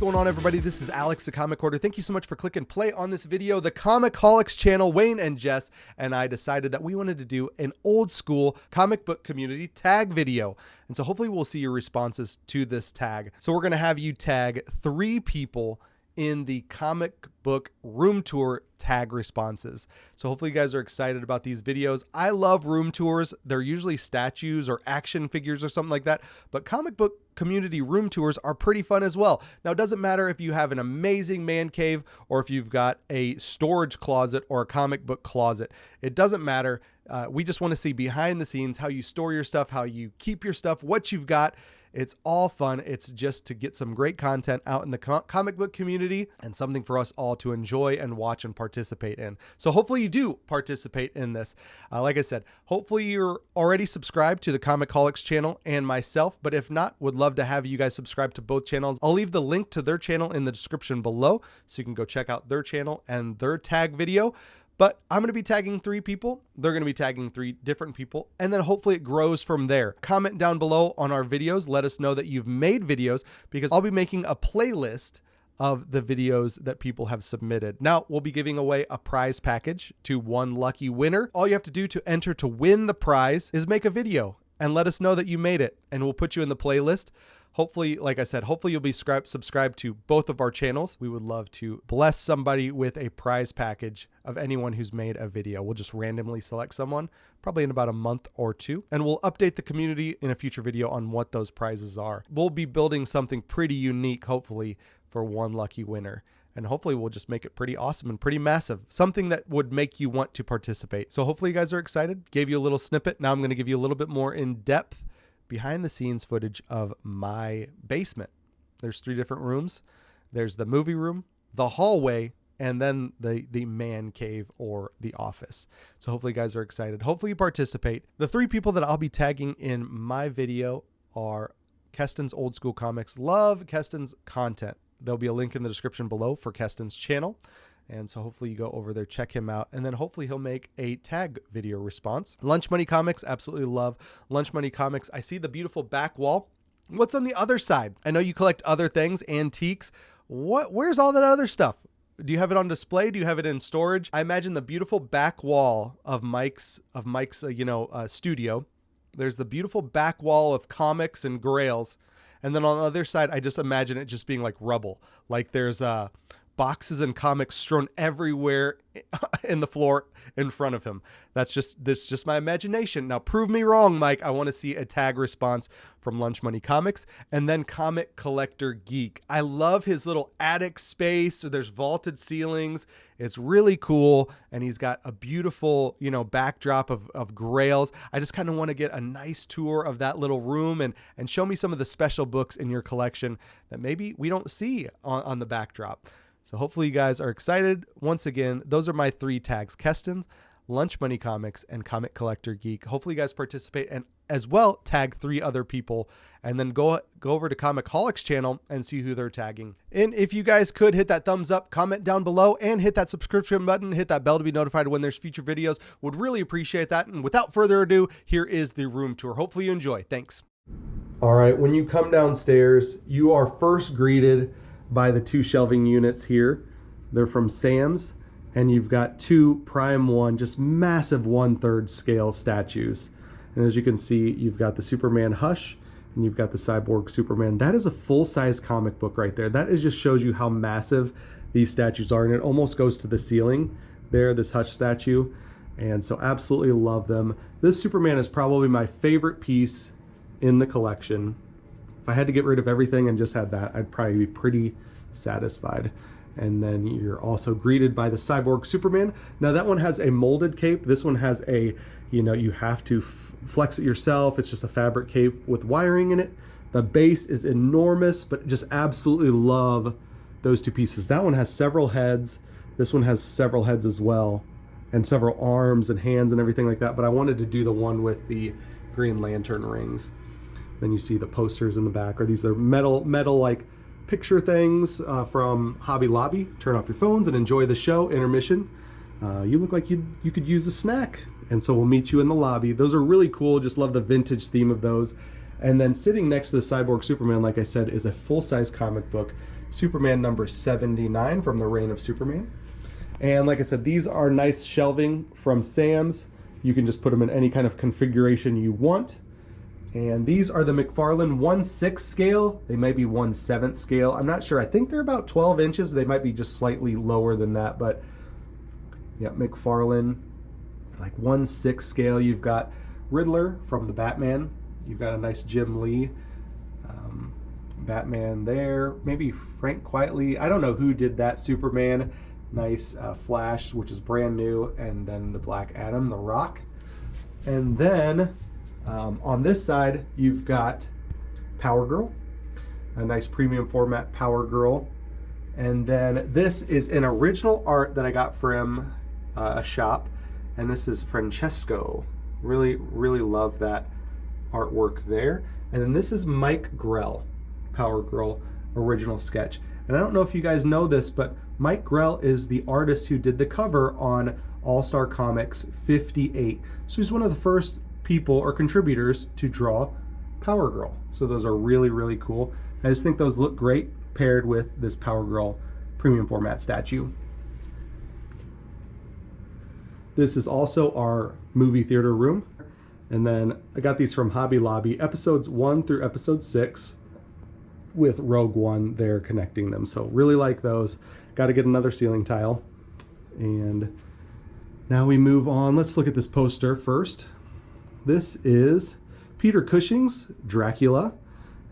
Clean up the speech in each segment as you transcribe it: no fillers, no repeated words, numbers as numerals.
going on, everybody? This is Alex, the Comic Hoarder. Thank you so much for clicking play on this video. The ComicHaulics Channel, Wayne and Jess, and I decided that we wanted to do an old school comic book community tag video. And so hopefully we'll see your responses to this tag. So we're going to have you tag 3 people in the comic book room tour tag responses. So hopefully you guys are excited about these videos. I love room tours. They're usually statues or action figures or something like that, but comic book community room tours are pretty fun as well. Now, it doesn't matter if you have an amazing man cave or if you've got a storage closet or a comic book closet. It doesn't matter. We just want to see behind the scenes, how you store your stuff, how you keep your stuff, what you've got. It's all fun. It's just to get some great content out in the comic book community and something for us all to enjoy and watch and participate in. So hopefully you do participate in this. Like I said, hopefully you're already subscribed to the ComicHaulics channel and myself, but if not, would love to have you guys subscribe to both channels. I'll leave the link to their channel in the description below so you can go check out their channel and their tag video. But I'm going to be tagging 3 people. They're going to be tagging 3 different people. And then hopefully it grows from there. Comment down below on our videos. Let us know that you've made videos, because I'll be making a playlist of the videos that people have submitted. Now, we'll be giving away a prize package to one lucky winner. All you have to do to enter to win the prize is make a video and let us know that you made it, and we'll put you in the playlist. Hopefully, like I said, hopefully you'll be subscribed to both of our channels. We would love to bless somebody with a prize package of anyone who's made a video. We'll just randomly select someone, probably in about a month or 2, and we'll update the community in a future video on what those prizes are. We'll be building something pretty unique, hopefully, for one lucky winner. And hopefully we'll just make it pretty awesome and pretty massive. Something that would make you want to participate. So hopefully you guys are excited. Gave you a little snippet. Now I'm going to give you a little bit more in-depth behind the scenes footage of my basement. There's 3 different rooms. There's the movie room, the hallway, and then the man cave or the office. So hopefully you guys are excited. Hopefully you participate. The 3 people that I'll be tagging in my video are Keston's Old School Comics. Love Keston's content. There'll be a link in the description below for Keston's channel. And so hopefully you go over there, check him out, and then hopefully he'll make a tag video response. Lunch Money Comics, absolutely love Lunch Money Comics. I see the beautiful back wall. What's on the other side? I know you collect other things, antiques. Where's all that other stuff? Do you have it on display? Do you have it in storage? I imagine the beautiful back wall of Mike's studio. There's the beautiful back wall of comics and grails. And then on the other side, I just imagine it just being like rubble. Like there's boxes and comics strewn everywhere in the floor in front of him. That's just my imagination. Now prove me wrong, Mike. I want to see a tag response from Lunch Money Comics. And then Comic Collector Geek. I love his little attic space. So there's vaulted ceilings. It's really cool. And he's got a beautiful, backdrop of grails. I just kind of want to get a nice tour of that little room and show me some of the special books in your collection that maybe we don't see on the backdrop. So hopefully you guys are excited. Once again, those are my 3 tags: Keston, Lunch Money Comics, and Comic Collector Geek. Hopefully you guys participate and as well tag 3 other people, and then go over to ComicHaulics channel and see who they're tagging. And if you guys could hit that thumbs up, comment down below, and hit that subscription button, hit that bell to be notified when there's future videos. Would really appreciate that. And without further ado, here is the room tour. Hopefully you enjoy. Thanks. All right, when you come downstairs, you are first greeted by the 2 shelving units here. They're from Sam's, and you've got 2 Prime 1, just massive 1/3 scale statues. And as you can see, you've got the Superman Hush, and you've got the Cyborg Superman. That is a full-size comic book right there. That just shows you how massive these statues are, and it almost goes to the ceiling there, this Hush statue. And so absolutely love them. This Superman is probably my favorite piece in the collection. If I had to get rid of everything and just had that, I'd probably be pretty satisfied. And then you're also greeted by the Cyborg Superman. Now that one has a molded cape. This one has a, you have to flex it yourself. It's just a fabric cape with wiring in it. The base is enormous, but just absolutely love those 2 pieces. That one has several heads. This one has several heads as well, and several arms and hands and everything like that. But I wanted to do the one with the Green Lantern rings. Then you see the posters in the back, or these are metal like picture things from Hobby Lobby. Turn off your phones and enjoy the show. Intermission. You look like you could use a snack, and so we'll meet you in the lobby. Those are really cool. Just love the vintage theme of those. And then sitting next to the Cyborg Superman, like I said, is a full-size comic book, Superman number 79 from the Reign of Superman. And like I said, these are nice shelving from Sam's. You can just put them in any kind of configuration you want. And these are the McFarlane 1/6 scale. They may be 1/7 scale. I'm not sure. I think they're about 12 inches. They might be just slightly lower than that. But yeah, McFarlane, like 1/6 scale. You've got Riddler from the Batman. You've got a nice Jim Lee Batman there. Maybe Frank Quietly. I don't know who did that Superman. Nice Flash, which is brand new. And then the Black Adam, The Rock. And then on this side, you've got Power Girl. A nice premium format Power Girl. And then this is an original art that I got from a shop. And this is Francesco. Really, really love that artwork there. And then this is Mike Grell, Power Girl original sketch. And I don't know if you guys know this, but Mike Grell is the artist who did the cover on All-Star Comics 58. So he's one of the first people or contributors to draw Power Girl. So those are really, really cool. I just think those look great paired with this Power Girl premium format statue. This is also our movie theater room. And then I got these from Hobby Lobby, episodes 1 through episode 6, with Rogue One there connecting them. So really like those. Got to get another ceiling tile. And now we move on. Let's look at this poster first. This is Peter Cushing's Dracula.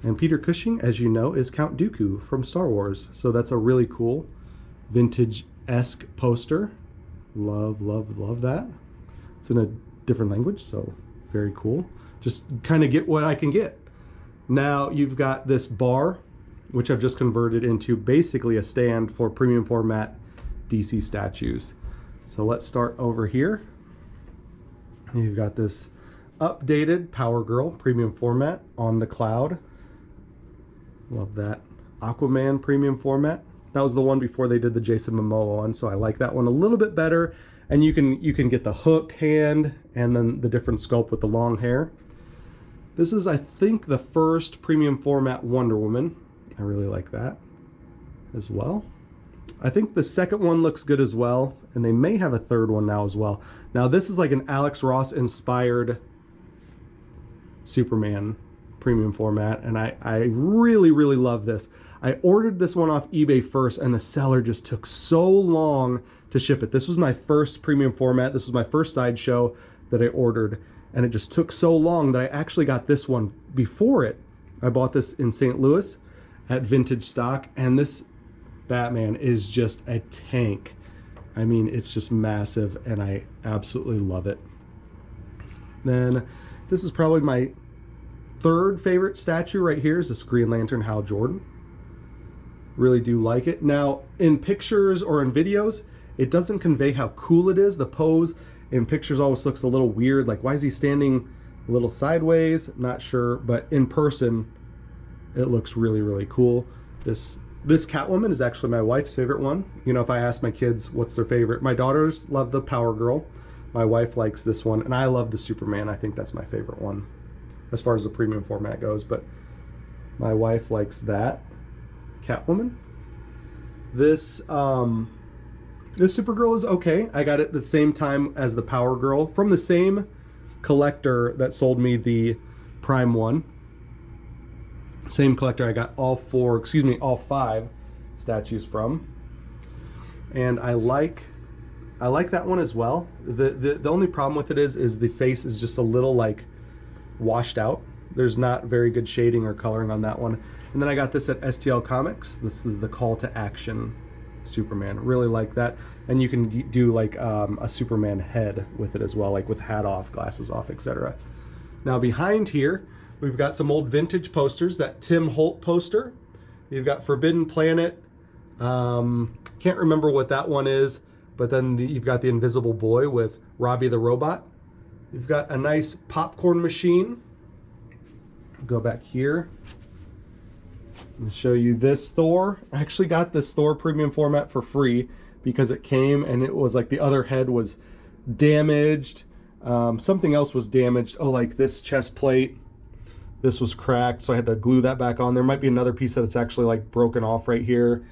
And Peter Cushing, as you know, is Count Dooku from Star Wars. So that's a really cool vintage-esque poster. Love, love, love that. It's in a different language, so very cool. Just kind of get what I can get. Now you've got this bar, which I've just converted into basically a stand for premium format DC statues. So let's start over here. You've got this updated Power Girl premium format on the cloud. Love that. Aquaman premium format. That was the one before they did the Jason Momoa one, so I like that one a little bit better. And you can get the hook hand and then the different sculpt with the long hair. This is, I think, the first premium format Wonder Woman. I really like that as well. I think the second one looks good as well, and they may have a third one now as well. Now this is like an Alex Ross inspired Superman premium format, and I really, really love this. I ordered this one off eBay first, and the seller just took so long to ship it. This was my first premium format. This was my first sideshow that I ordered, and it just took so long that I actually got this one before it. I bought this in St. Louis at Vintage Stock, and this Batman is just a tank. I mean, it's just massive, and I absolutely love it. Then this is probably my third favorite statue right here, is this Green Lantern Hal Jordan. Really do like it. Now, in pictures or in videos, it doesn't convey how cool it is. The pose in pictures always looks a little weird. Like, why is he standing a little sideways? Not sure, but in person, it looks really, really cool. This Catwoman is actually my wife's favorite one. You know, if I ask my kids what's their favorite, my daughters love the Power Girl. My wife likes this one, and I love the Superman. I think that's my favorite one as far as the premium format goes, but my wife likes that Catwoman. This Supergirl is okay. I got it the same time as the Power Girl from the same collector that sold me the Prime one. Same collector I got all 5 statues from. And I like that one as well. The only problem with it is the face is just a little like washed out. There's not very good shading or coloring on that one. And then I got this at STL Comics. This is the Call to Action Superman. Really like that. And you can do like a Superman head with it as well, like with hat off, glasses off, etc. Now behind here, we've got some old vintage posters. That Tim Holt poster. You've got Forbidden Planet. Can't remember what that one is, but then you've got the Invisible Boy with Robbie the Robot. You've got a nice popcorn machine. Go back here and show you this Thor. I actually got this Thor premium format for free because it came and it was like the other head was damaged. Something else was damaged. Oh, like this chest plate This was cracked, so I had to glue that back on. There might be another piece that it's actually like broken off right here.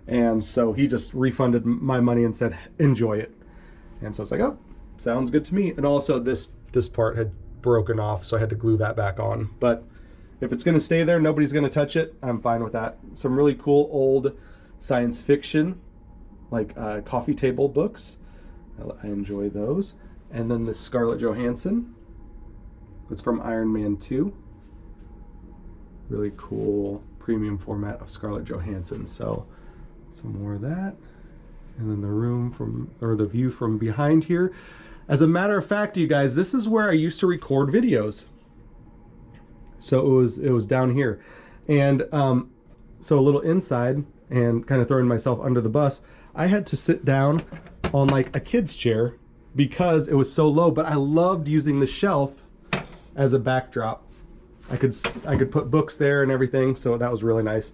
And so he just refunded my money and said, enjoy it. And so I was like, oh, sounds good to me. And also this part had broken off, so I had to glue that back on. But if it's gonna stay there, nobody's gonna touch it, I'm fine with that. Some really cool old science fiction, like coffee table books. I enjoy those. And then this Scarlett Johansson. It's from Iron Man 2. Really cool premium format of Scarlett Johansson. So some more of that. And then the view from behind here. As a matter of fact, you guys, this is where I used to record videos. So it was down here. And so a little inside, and kind of throwing myself under the bus, I had to sit down on like a kid's chair because it was so low, but I loved using the shelf as a backdrop. I could put books there and everything, so that was really nice.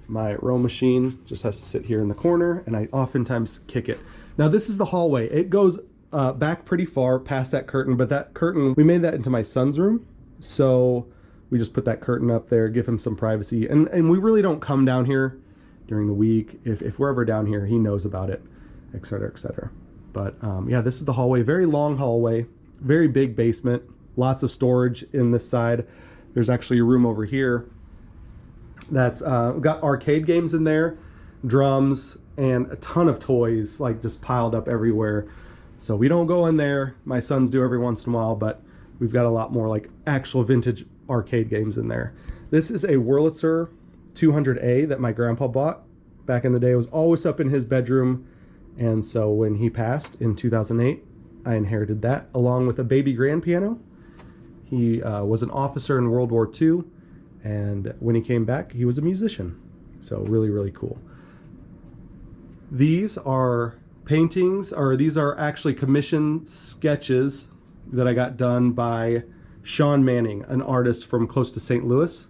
My row machine just has to sit here in the corner, and I oftentimes kick it. Now this is the hallway. It goes back pretty far past that curtain, but that curtain, we made that into my son's room, so we just put that curtain up there, give him some privacy, and we really don't come down here during the week. If we're ever down here, he knows about it, etc., etc. But yeah, this is the hallway. Very long hallway, very big basement, lots of storage in this side. There's actually a room over here that's got arcade games in there, drums, and a ton of toys like just piled up everywhere. So we don't go in there. My sons do every once in a while, but we've got a lot more like actual vintage arcade games in there. This is a Wurlitzer 200A that my grandpa bought back in the day. It was always up in his bedroom, and so when he passed in 2008, I inherited that along with a baby grand piano. He was an officer in World War II, and when he came back, he was a musician. So really, really cool. These are paintings, or these are actually commissioned sketches that I got done by Sean Manning, an artist from close to St. Louis.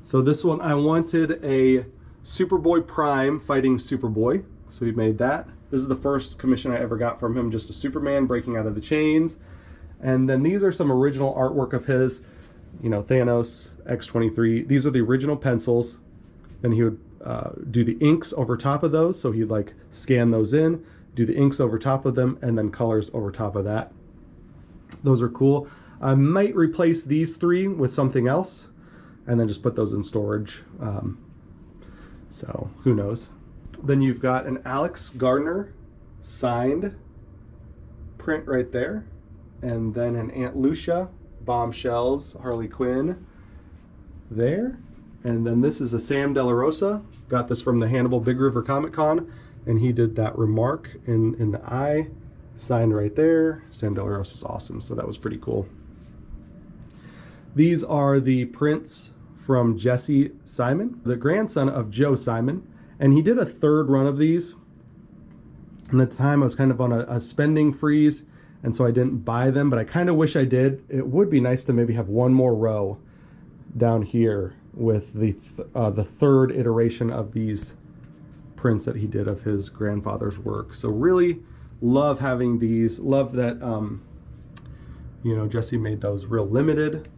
So this one, I wanted a Superboy Prime fighting Superboy, so he made that. This is the first commission I ever got from him, just a Superman breaking out of the chains. And then these are some original artwork of his, you know, Thanos, X-23. These are the original pencils. Then he would do the inks over top of those, so he'd like scan those in, do the inks over top of them, and then colors over top of that. Those are cool. I might replace these three with something else and then just put those in storage. So who knows. Then you've got an Alex Gardner signed print right there. And then an Aunt Lucia, Bombshells, Harley Quinn there. And then this is a Sam De La Rosa. Got this from the Hannibal Big River Comic Con, and he did that remark in the eye, signed right there. Sam De La Rosa is awesome, so that was pretty cool. These are the prints from Jesse Simon, the grandson of Joe Simon, and he did a third run of these. And at the time I was kind of on a spending freeze, and so I didn't buy them, but I kind of wish I did. It would be nice to maybe have one more row down here with the third iteration of these prints that he did of his grandfather's work. So really love having these. Love that, you know, Jesse made those real limited.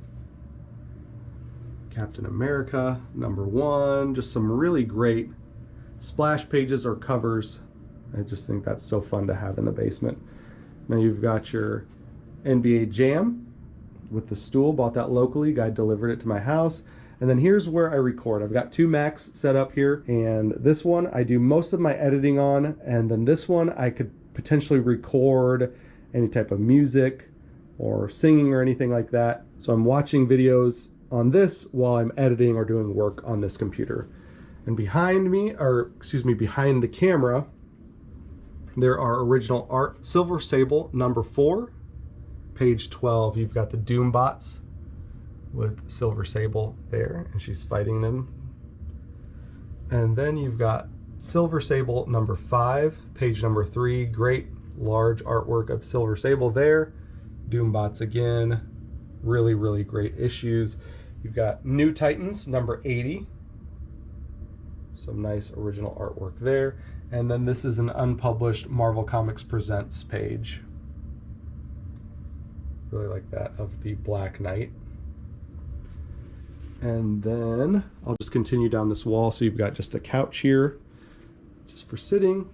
Captain America, #1, just some really great splash pages or covers. I just think that's so fun to have in the basement. Now you've got your NBA Jam with the stool, bought that locally, guy delivered it to my house. And then here's where I record. I've got 2 Macs set up here, and this one I do most of my editing on, and then this one I could potentially record any type of music or singing or anything like that. So I'm watching videos on this while I'm editing or doing work on this computer. And behind me, or excuse me, behind the camera, there are original art. Silver Sable #4, page 12. You've got the Doombots with Silver Sable there, and she's fighting them. And then you've got Silver Sable #5, page 3. Great large artwork of Silver Sable there. Doombots again. Really, really great issues. You've got New Titans #80. Some nice original artwork there. And then this is an unpublished Marvel Comics Presents page. Really like that, of the Black Knight. And then I'll just continue down this wall. So you've got just a couch here, just for sitting.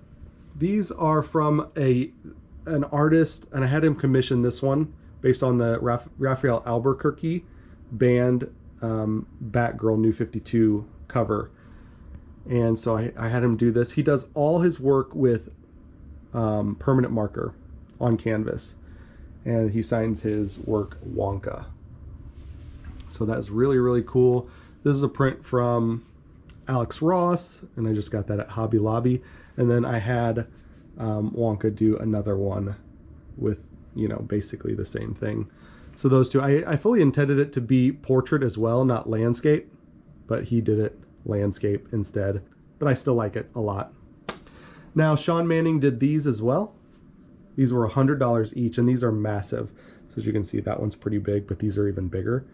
These are from an artist, and I had him commission this one based on the Raphael Albuquerque band Batgirl New 52 cover. And so I had him do this. He does all his work with permanent marker on canvas, and he signs his work Wonka. So that's really, really cool. This is a print from Alex Ross, and I just got that at Hobby Lobby. And then I had Wonka do another one with, you know, basically the same thing. So those two, I fully intended it to be portrait as well, not landscape, but he did it landscape instead. But I still like it a lot. Now, Sean Manning did these as well. These were $100 each, and these are massive. So as you can see, that one's pretty big, but these are even bigger.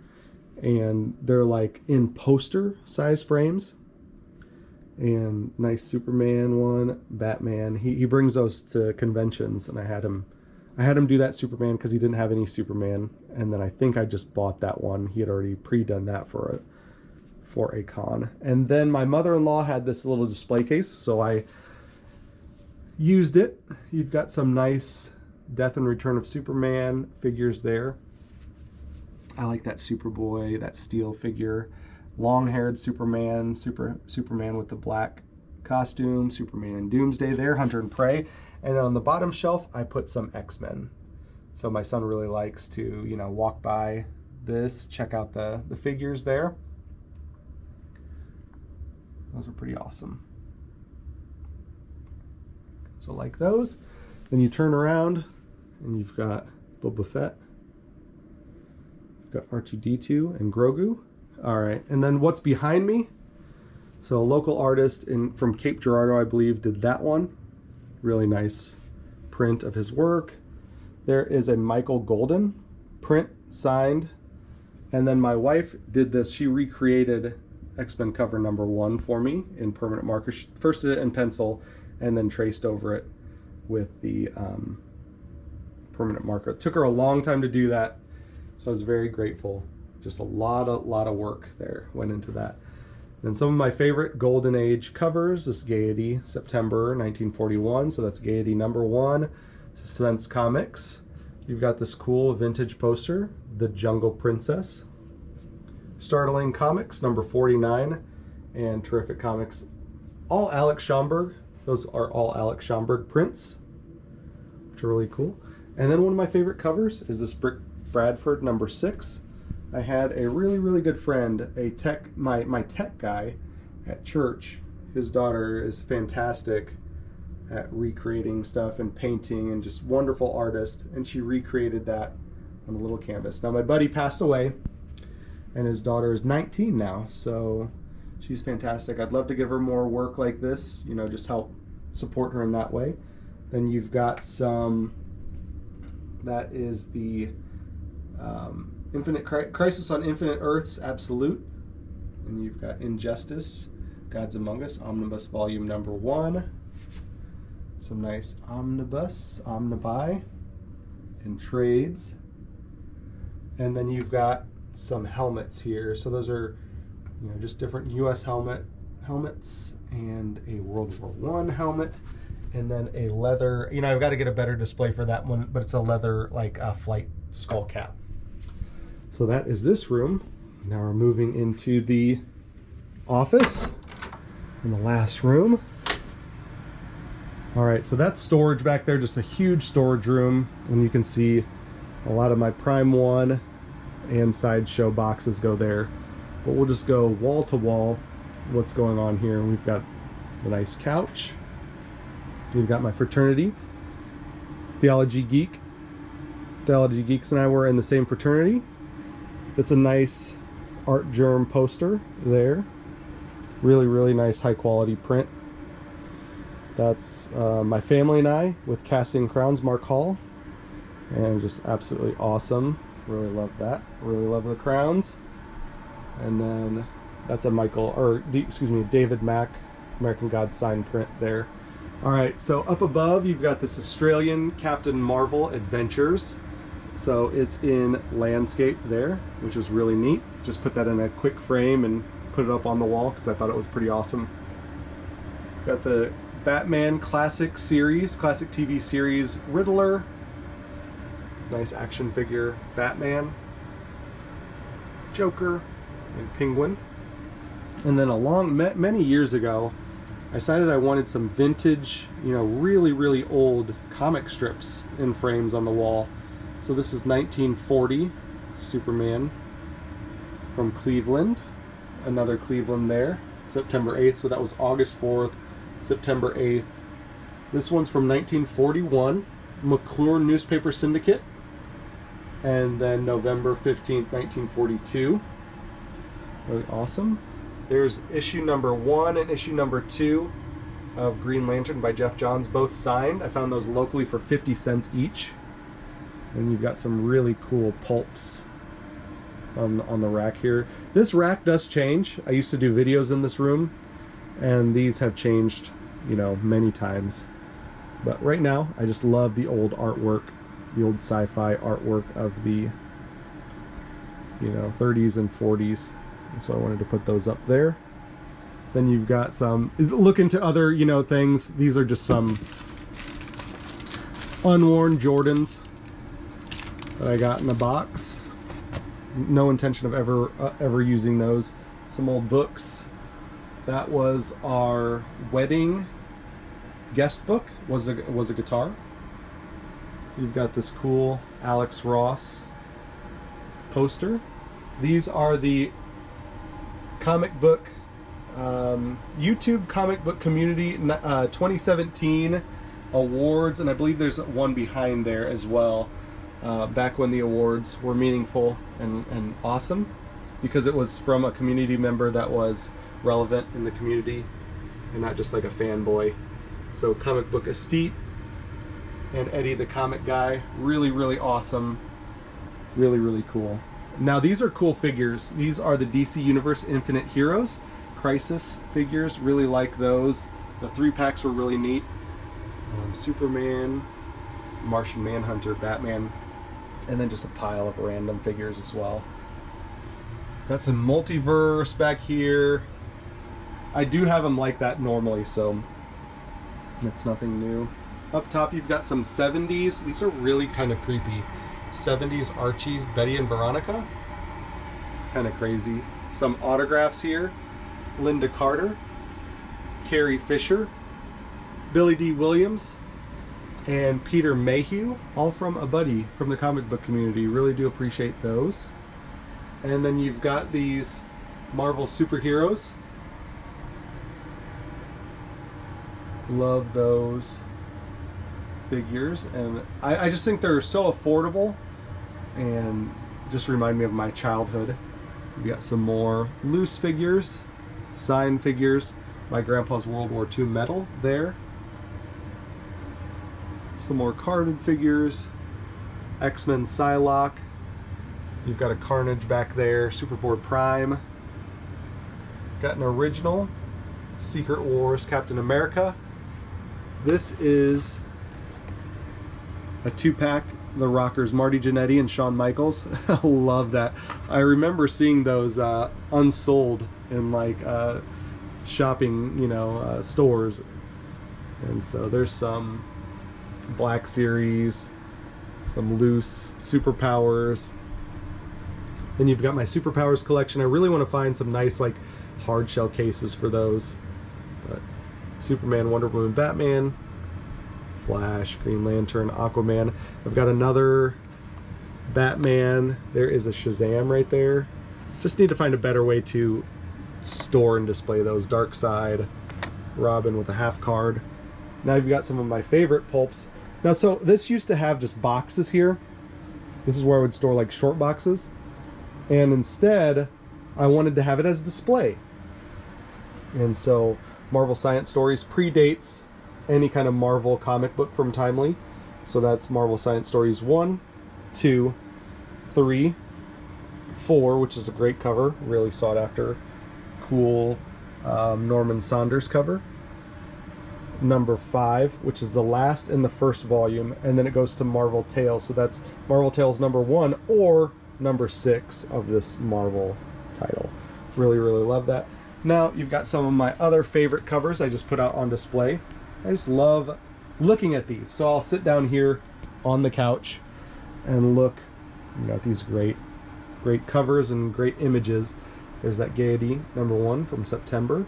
And they're like in poster size frames. And nice Superman one, Batman. He brings those to conventions, and I had him do that Superman because he didn't have any Superman. And then I think I just bought that one. He had already pre-done that for a con. And then my mother-in-law had this little display case, so I used it. You've got some nice Death and Return of Superman figures there. I like that Superboy, that steel figure. Long-haired Superman, Superman with the black costume, Superman and Doomsday there, Hunter and Prey. And on the bottom shelf, I put some X-Men. So my son really likes to, you know, walk by this, check out the figures there. Those are pretty awesome. So like those. Then you turn around and you've got Boba Fett. You've got R2-D2 and Grogu. All right, and then what's behind me? So a local artist from Cape Girardeau, I believe, did that one. Really nice print of his work. There is a Michael Golden print signed. And then my wife did this. She recreated X-Men cover #1 for me in permanent marker. She first did it in pencil and then traced over it with the permanent marker. It took her a long time to do that, so I was very grateful. Just a lot of work there went into that. Then some of my favorite Golden Age covers, this Gaiety, September 1941, so that's Gaiety #1, Suspense Comics. You've got this cool vintage poster, The Jungle Princess. Startling Comics, #49, and Terrific Comics, all Alex Schomburg. Those are all Alex Schomburg prints, which are really cool. And then one of my favorite covers is this Brick Bradford #6. I had a really good friend, my tech guy at church. His daughter is fantastic at recreating stuff and painting and just wonderful artist, and she recreated that on a little canvas. Now my buddy passed away, and his daughter is 19 now, so she's fantastic. I'd love to give her more work like this, you know, just help support her in that way. Then you've got some, that is the Infinite Crisis on Infinite Earths Absolute. And you've got Injustice, Gods Among Us, Omnibus Volume #1. Some nice omnibuy, and trades. And then you've got some helmets here. So those are, you know, just different US helmets and a World War I helmet. And then a leather, you know, I've got to get a better display for that one, but it's a leather, like a flight skull cap. So that is this room. Now we're moving into the office in the last room. All right, so that's storage back there, just a huge storage room. And you can see a lot of my Prime 1 and Sideshow boxes go there. But we'll just go wall to wall what's going on here. We've got a nice couch. We've got my fraternity, Theology Geeks and I were in the same fraternity. It's a nice Art Germ poster there. Really nice high quality print. That's my family and I with Casting Crowns, Mark Hall. And just absolutely awesome. Really love that. Really love the crowns. And then that's a David Mack, American Gods signed print there. All right, so up above you've got this Australian Captain Marvel Adventures. So it's in landscape there, which is really neat. Just put that in a quick frame and put it up on the wall because I thought it was pretty awesome. Got the Batman Classic Series, Classic TV Series Riddler. Nice action figure Batman, Joker, and Penguin. And then many years ago, I decided I wanted some vintage, really, really old comic strips in frames on the wall. So this is 1940 Superman from Cleveland. Another Cleveland there, September 8th. So that was August 4th, September 8th. This one's from 1941, McClure Newspaper Syndicate. And then November 15th, 1942. Really awesome. There's issue number 1 and issue number 2 of Green Lantern by Jeff Johns, both signed. I found those locally for 50 cents each. And you've got some really cool pulps on the rack here. This rack does change. I used to do videos in this room, and these have changed, many times. But right now, I just love the old artwork, the old sci-fi artwork of the, 30s and 40s. And so I wanted to put those up there. Then you've got some, look into other, things. These are just some unworn Jordans that I got in a box. No intention of ever using those. Some old books. That was our wedding guest book. Was a guitar. You've got this cool Alex Ross poster. These are the comic book YouTube comic book community 2017 awards, and I believe there's one behind there as well. Back when the awards were meaningful and awesome, because it was from a community member that was relevant in the community and not just like a fanboy. So Comic Book Estate and Eddie the Comic Guy, really, really awesome, really, really cool. Now these are cool figures. These are the DC Universe Infinite Heroes Crisis figures. Really like those. The 3-packs were really neat. Superman, Martian Manhunter, Batman, and then just a pile of random figures as well. Got some Multiverse back here. I do have them like that normally, so that's nothing new. Up top you've got some 70s. These are really kind of creepy. 70s Archies, Betty and Veronica. It's kind of crazy. Some autographs here. Linda Carter, Carrie Fisher, Billy D. Williams, and Peter Mayhew, all from a buddy from the comic book community. Really do appreciate those. And then you've got these Marvel superheroes. Love those figures, and I just think they're so affordable and just remind me of my childhood. We got some more loose figures, signed figures. My grandpa's World War II medal there. Some more carded figures. X-Men Psylocke. You've got a Carnage back there. Superboard Prime. Got an original Secret Wars Captain America. This is a 2-pack, The Rockers, Marty Jannetty and Shawn Michaels. I love that. I remember seeing those unsold in like shopping, stores. And so there's some Black Series, some loose Superpowers. Then you've got my Superpowers collection. I really want to find some nice like hard shell cases for those. But Superman, Wonder Woman, Batman, Flash, Green Lantern, Aquaman. I've got another Batman. There is a Shazam right there. Just need to find a better way to store and display those. Darkseid, Robin with a half card. Now you've got some of my favorite pulps. Now, so this used to have just boxes here. This is where I would store like short boxes. And instead, I wanted to have it as display. And so Marvel Science Stories predates any kind of Marvel comic book from Timely. So that's Marvel Science Stories 1, 2, 3, 4, which is a great cover, really sought after, cool Norman Saunders cover. number 5, which is the last in the first volume, and then it goes to Marvel Tales. So that's Marvel Tales number 1 or number 6 of this Marvel title. Really, really love that. Now you've got some of my other favorite covers I just put out on display. I just love looking at these. So I'll sit down here on the couch and look, at these great covers and great images. There's that Gaiety number 1 from September.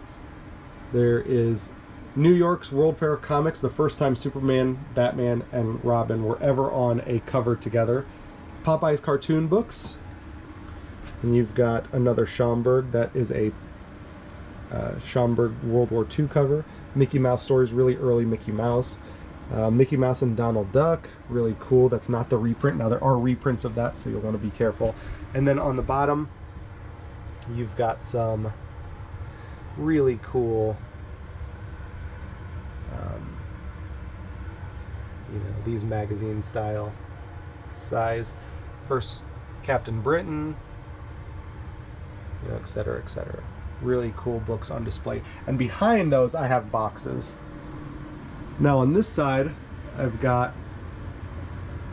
There is New York's World Fair of Comics, the first time Superman, Batman, and Robin were ever on a cover together. Popeye's cartoon books. And you've got another Schomburg. That is a Schomburg World War II cover. Mickey Mouse stories, really early Mickey Mouse. Mickey Mouse and Donald Duck, really cool. That's not the reprint. Now there are reprints of that, so you'll want to be careful. And then on the bottom, you've got some really cool, these magazine style size. First Captain Britain, etc., etc. Really cool books on display. And behind those, I have boxes. Now on this side, I've got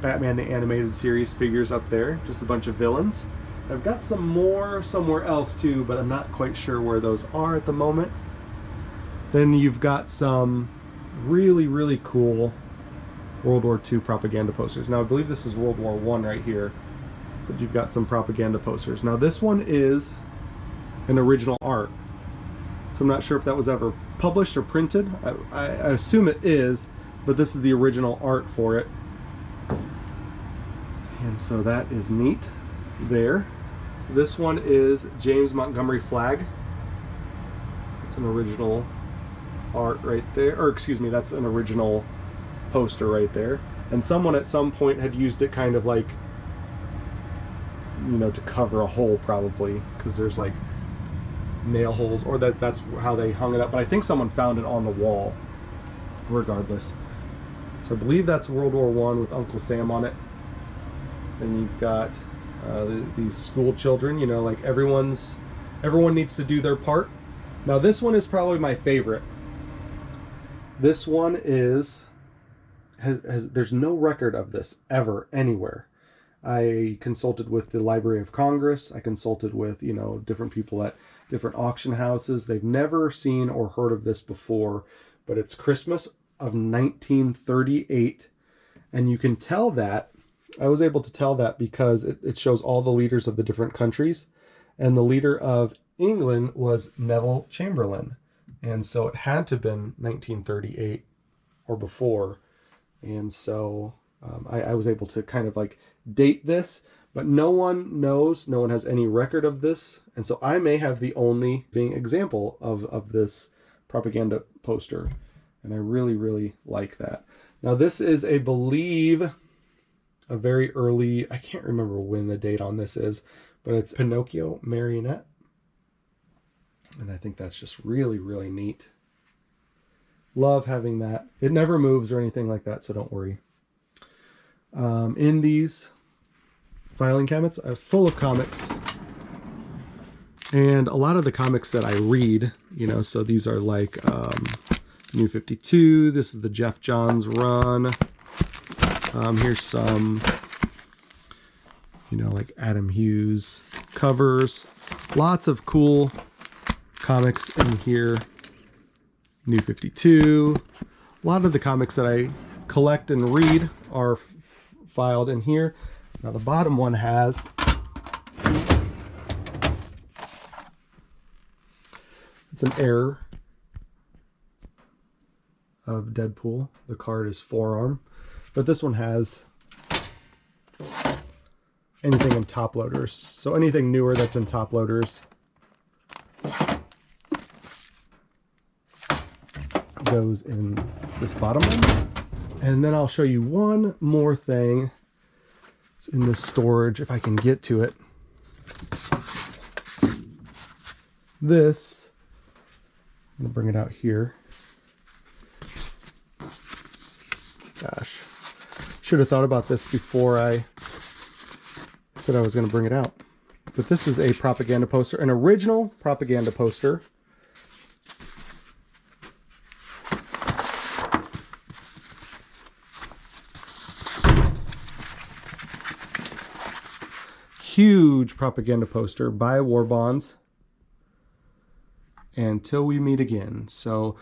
Batman the Animated Series figures up there, just a bunch of villains. I've got some more somewhere else too, but I'm not quite sure where those are at the moment. Then you've got some really, really cool World War II propaganda posters. Now I believe this is World War I right here, but you've got some propaganda posters. Now this one is an original art, so I'm not sure if that was ever published or printed. I assume it is, but this is the original art for it. And so that is neat there. This one is James Montgomery Flagg. It's an original art right there, or excuse me, that's an original poster right there. And someone at some point had used it kind of like, to cover a hole probably, because there's like nail holes, or that's how they hung it up. But I think someone found it on the wall regardless. So I believe that's World War I with Uncle Sam on it. Then you've got these school children, like everyone needs to do their part. Now this one is probably my favorite. This one has there's no record of this ever anywhere. I consulted with the Library of Congress. I consulted with, different people at different auction houses. They've never seen or heard of this before, but it's Christmas of 1938. And you can tell that, I was able to tell that because it shows all the leaders of the different countries. And the leader of England was Neville Chamberlain. And so it had to have been 1938 or before. And so I was able to kind of like date this, but no one knows, no one has any record of this. And so I may have the only being example of this propaganda poster. And I really, really like that. Now this is, I believe, a very early, I can't remember when the date on this is, but it's Pinocchio marionette. And I think that's just really, really neat. Love having that. It never moves or anything like that, so don't worry. In these filing cabinets, I'm full of comics. And a lot of the comics that I read, so these are like New 52. This is the Jeff Johns run. Here's some, like Adam Hughes covers. Lots of cool comics in here. New 52. A lot of the comics that I collect and read are filed in here. Now the bottom one has it's an error of Deadpool. The card is forearm, but this one has anything in top loaders. So anything newer that's in top loaders goes in this bottom one. And then I'll show you one more thing. It's in this storage, if I can get to it. This, I'm gonna bring it out here. Gosh, should have thought about this before I said I was gonna bring it out. But this is a propaganda poster, an original propaganda poster. huge propaganda poster, buy war bonds until we meet again. So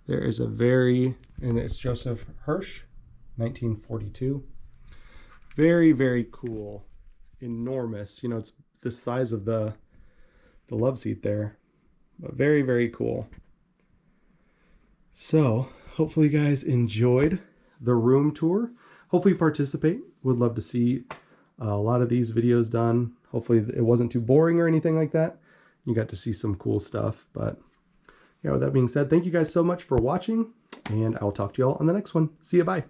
there is a and it's Joseph Hirsch, 1942. Very, very cool. Enormous. You know, it's the size of the love seat there. But very, very cool. So hopefully you guys enjoyed the room tour. Hopefully you participate. Would love to see a lot of these videos done. Hopefully it wasn't too boring or anything like that. You got to see some cool stuff. But yeah, with that being said, thank you guys so much for watching, and I'll talk to you all on the next one. See you, bye.